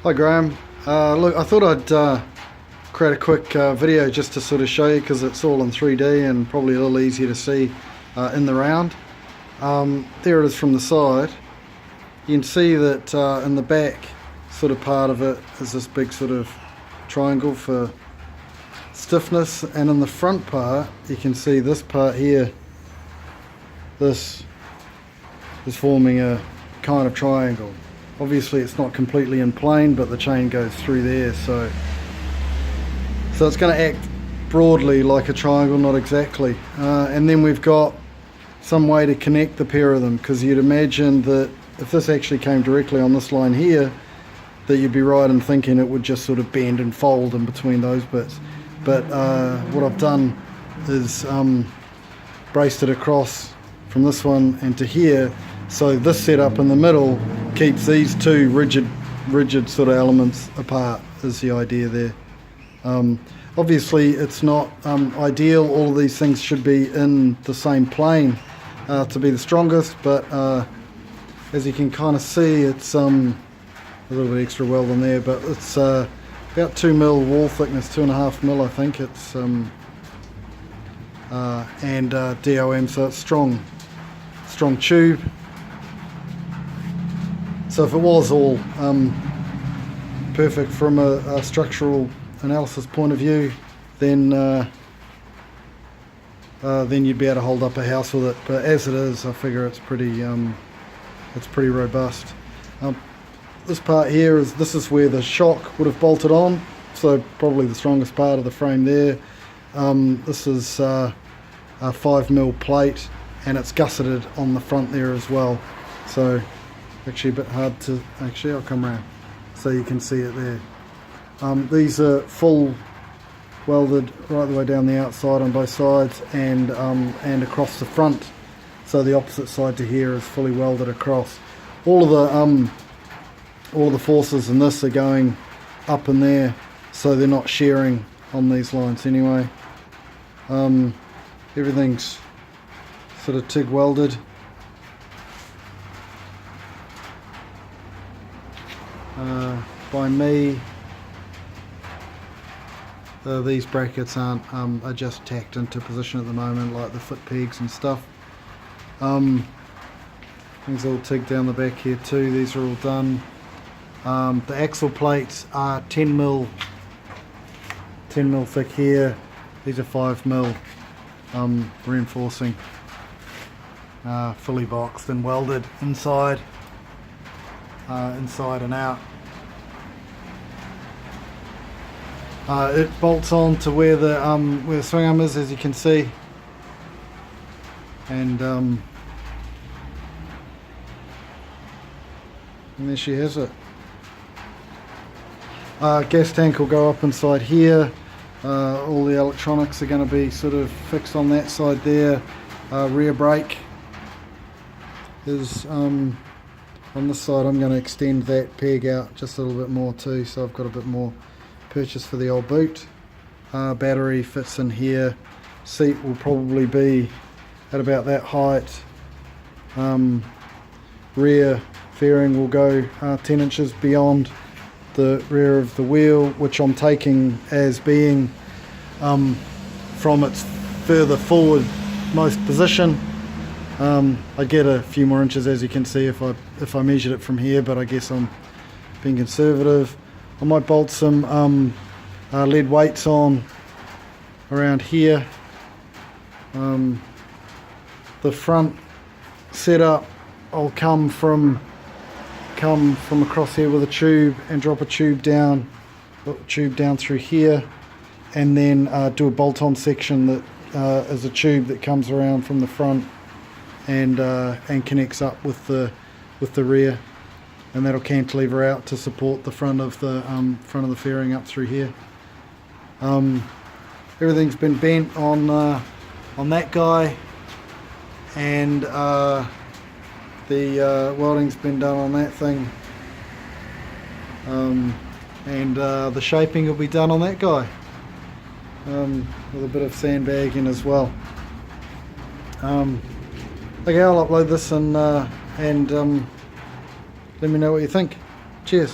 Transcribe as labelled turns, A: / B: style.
A: Hi Graham. Look, I thought I'd create a quick video just to sort of show you, because it's all in 3D and probably a little easier to see in the round. There it is from the side. You can see that in the back sort of part of it is this big sort of triangle for stiffness, and in the front part you can see this part here, this is forming a kind of triangle. Obviously it's not completely in plane, but the chain goes through there, so it's going to act broadly like a triangle, not exactly. And then we've got some way to connect the pair of them, because you'd imagine that if this actually came directly on this line here, that you'd be right in thinking it would just sort of bend and fold in between those bits. But what I've done is braced it across from this one into here, so this setup in the middle keeps these two rigid sort of elements apart, is the idea there. Obviously it's not ideal, all of these things should be in the same plane to be the strongest, but as you can kind of see, it's a little bit extra weld in there, but it's about 2 mil wall thickness, 2.5 mil I think it's, and DOM, so it's strong tube. So if it was all perfect from a structural analysis point of view, then you'd be able to hold up a house with it. But as it is, I figure it's pretty robust. This part here this is where the shock would have bolted on, so probably the strongest part of the frame there. This is a 5 mil plate, and it's gusseted on the front there as well. So actually a bit hard to, I'll come around so you can see it there. These are full welded right the way down the outside on both sides, and across the front, so the opposite side to here is fully welded across. All of the forces in this are going up in there, so they're not shearing on these lines anyway. Everything's sort of TIG welded. By me. These brackets are just tacked into position at the moment, like the foot pegs and stuff. Things all TIG down the back here too. These are all done. The axle plates are 10 mil thick here. These are 5 mil reinforcing, fully boxed and welded inside and out. It bolts on to where the swing arm is, as you can see, and there she has it. Gas tank will go up inside here. All the electronics are going to be sort of fixed on that side there. Rear brake is on this side. I'm going to extend that peg out just a little bit more too, so I've got a bit more purchase for the old boot. Battery fits in here. Seat will probably be at about that height. Rear fairing will go 10 inches beyond the rear of the wheel, which I'm taking as being from its further forward most position. I get a few more inches, as you can see, if I measured it from here, but I guess I'm being conservative. I might bolt some lead weights on around here. The front setup, I'll come from across here with a tube and drop a tube down through here, and then do a bolt-on section that is a tube that comes around from the front and connects up with the rear, and that'll cantilever out to support the front of the fairing up through here. Everything's been bent on that guy, and the welding's been done on that thing, and the shaping will be done on that guy, with a bit of sandbagging as well. Okay, I'll upload this and let me know what you think. Cheers.